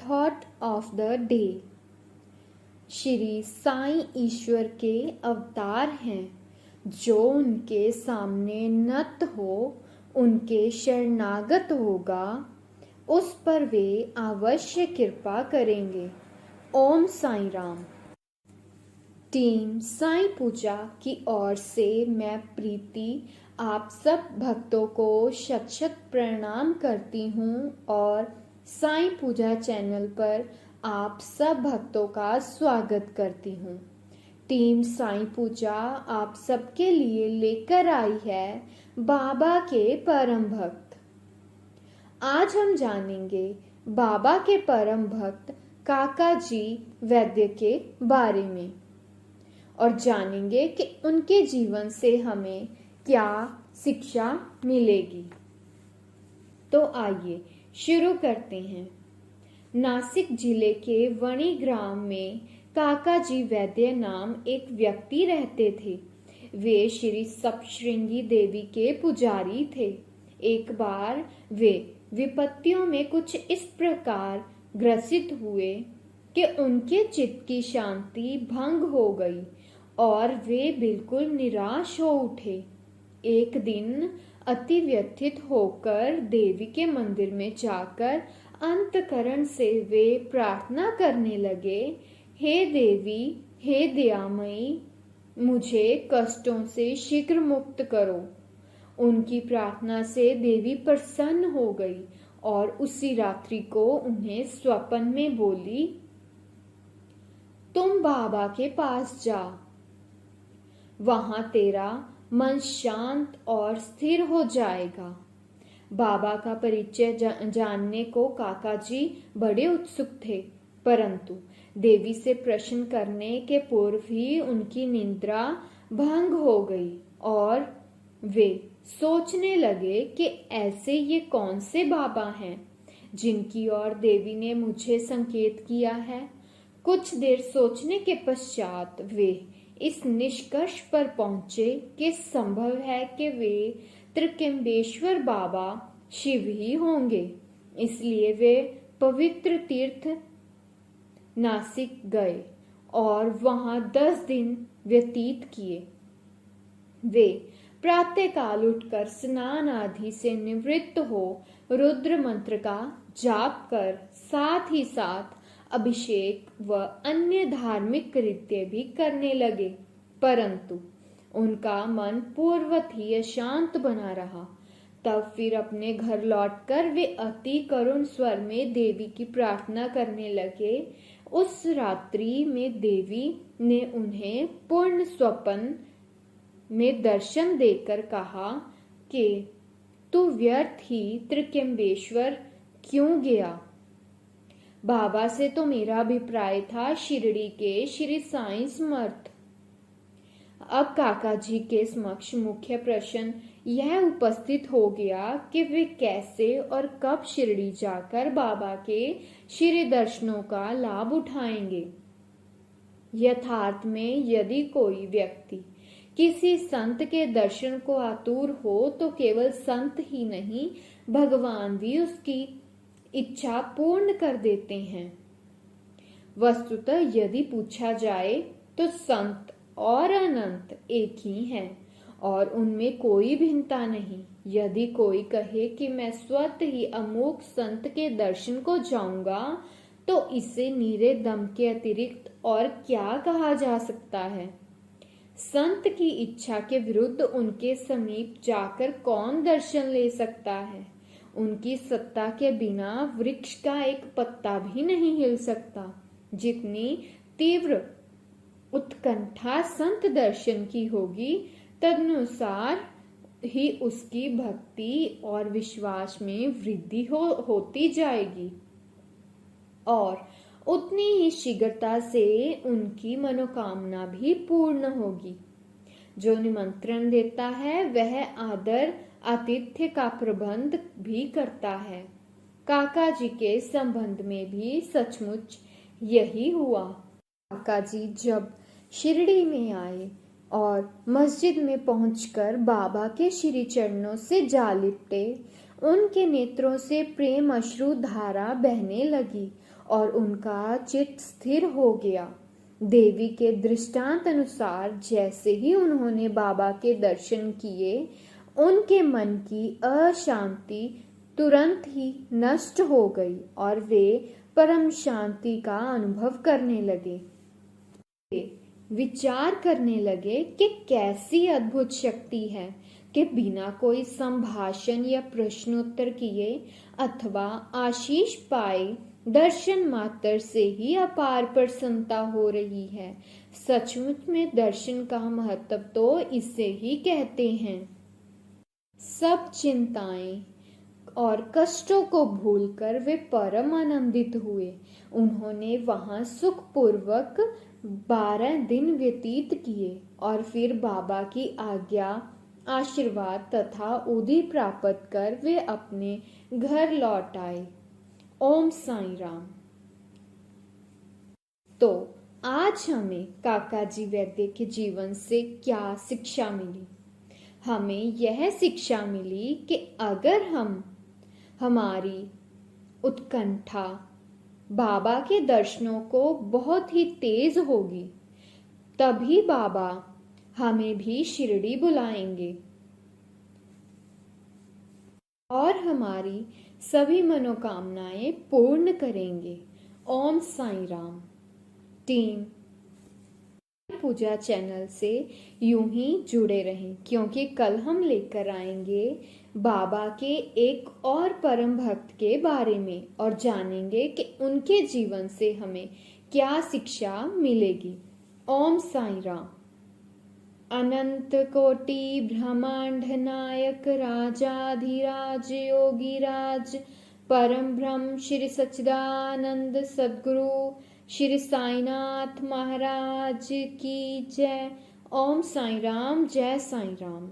Thought of the day. Shri Sai ईश्वर के अवतार हैं। जो उनके सामने नत हो, उनके शरणागत होगा, उस पर वे अवश्य कृपा करेंगे। ओम साईं राम। टीम साईं पूजा की ओर से मैं प्रीति आप सब भक्तों को शत शत प्रणाम करती हूँ और साईं पूजा चैनल पर आप सब भक्तों का स्वागत करती हूँ। टीम साईं पूजा आप सबके लिए लेकर आई है बाबा के परम भक्त। आज हम जानेंगे बाबा के परम भक्त काका जी वैद्य के बारे में और जानेंगे कि उनके जीवन से हमें क्या शिक्षा मिलेगी। तो आइए शुरू करते हैं। नासिक जिले के वणी ग्राम में काका जी वैद्य नाम एक व्यक्ति रहते थे। वे श्री सप्तश्रृंगी देवी के पुजारी थे। एक बार वे विपत्तियों में कुछ इस प्रकार ग्रसित हुए कि उनके चित्त की शांति भंग हो गई और वे बिल्कुल निराश हो उठे। एक दिन अति व्यथित होकर देवी के मंदिर में जाकर अंतकरण से वे प्रार्थना करने लगे, हे देवी, हे दयामयी, मुझे कष्टों से शीघ्र मुक्त करो। उनकी प्रार्थना से देवी प्रसन्न हो गई और उसी रात्रि को उन्हें स्वप्न में बोली, तुम बाबा के पास जा, वहां तेरा मन शांत और स्थिर हो जाएगा। बाबा का परिचय जानने को काका जी बड़े उत्सुक थे, परंतु देवी से प्रश्न करने के पूर्व ही उनकी निद्रा भंग हो गई और वे सोचने लगे कि ऐसे ये कौन से बाबा हैं जिनकी ओर देवी ने मुझे संकेत किया है। कुछ देर सोचने के पश्चात वे इस निष्कर्ष पर पहुंचे कि संभव है कि वे त्रिकम्बेश्वर बाबा शिव ही होंगे। इसलिए वे पवित्र तीर्थ नासिक गए और वहां 10 दिन व्यतीत किए। वे प्रातःकाल उठकर स्नान आदि से निवृत्त हो रुद्र मंत्र का जाप कर साथ ही साथ अभिषेक व अन्य धार्मिक कृत्य भी करने लगे, परंतु उनका मन पूर्ववत ही अशांत बना रहा। तब फिर अपने घर लौटकर वे अति करुण स्वर में देवी की प्रार्थना करने लगे। उस रात्रि में देवी ने उन्हें पूर्ण स्वप्न में दर्शन देकर कहा कि तू व्यर्थ ही त्रिकम्बेश्वर क्यों गया। बाबा से तो मेरा अभिप्राय था शिरडी के श्री साईं समर्थ। अब काका जी के समक्ष मुख्य प्रश्न यह उपस्थित हो गया कि वे कैसे और कब शिरडी जाकर बाबा के श्री दर्शनों का लाभ उठाएंगे। यथार्थ में यदि कोई व्यक्ति किसी संत के दर्शन को आतुर हो तो केवल संत ही नहीं, भगवान भी उसकी इच्छा पूर्ण कर देते हैं। वस्तुतः यदि पूछा जाए तो संत और अनंत एक ही हैं और उनमें कोई भिन्नता नहीं। यदि कोई कहे कि मैं स्वतः ही अमोघ संत के दर्शन को जाऊंगा तो इसे नीरे दम के अतिरिक्त और क्या कहा जा सकता है। संत की इच्छा के विरुद्ध उनके समीप जाकर कौन दर्शन ले सकता है। उनकी सत्ता के बिना वृक्ष का एक पत्ता भी नहीं हिल सकता। जितनी तीव्र उत्कंठा संत दर्शन की होगी तदनुसार ही उसकी भक्ति और विश्वास में वृद्धि होती जाएगी और उतनी ही शीघ्रता से उनकी मनोकामना भी पूर्ण होगी। जो निमंत्रण देता है वह आदर आतिथ्य का प्रबंध भी करता है। काका जी के संबंध में भी सचमुच यही हुआ। काका जी जब शिरडी में आए और मस्जिद में पहुंचकर बाबा के श्री चरणों से जा लिपटे, उनके नेत्रों से प्रेम अश्रु धारा बहने लगी और उनका चित्त स्थिर हो गया। देवी के दृष्टांत अनुसार जैसे ही उन्होंने बाबा के दर्शन किए, उनके मन की अशांति तुरंत ही नष्ट हो गई और वे परम शांति का अनुभव करने लगे। विचार करने लगे कि कैसी अद्भुत शक्ति है कि बिना कोई संभाषण या प्रश्नोत्तर किए अथवा आशीष पाए दर्शन मात्र से ही अपार प्रसन्नता हो रही है। सचमुच में दर्शन का महत्व तो इसे ही कहते हैं। सब चिंताएं और कष्टों को भूलकर वे परम आनंदित हुए। उन्होंने वहां सुखपूर्वक 12 दिन व्यतीत किए और फिर बाबा की आज्ञा, आशीर्वाद तथा उदी प्राप्त कर वे अपने घर लौट आए। ओम साईं राम। तो आज हमें काकाजी वैद्य के जीवन से क्या शिक्षा मिली? हमें यह शिक्षा मिली कि अगर हमारी उत्कंठा बाबा के दर्शनों को बहुत ही तेज होगी, तभी बाबा हमें भी शिरडी बुलाएंगे और हमारी सभी मनोकामनाएं पूर्ण करेंगे। ओम साईं राम। टीम पूजा चैनल से यूं ही जुड़े रहें, क्योंकि कल हम लेकर आएंगे बाबा के एक और परम भक्त के बारे में और जानेंगे कि उनके जीवन से हमें क्या शिक्षा मिलेगी। ओम साईं राम। अनंत कोटि ब्रह्मांड नायक राजाधिराज योगीराज परम ब्रह्म श्री सच्चिदानंद सद्गुरु श्री साईनाथ महाराज की जय। ओम साईं राम। जय साईं राम।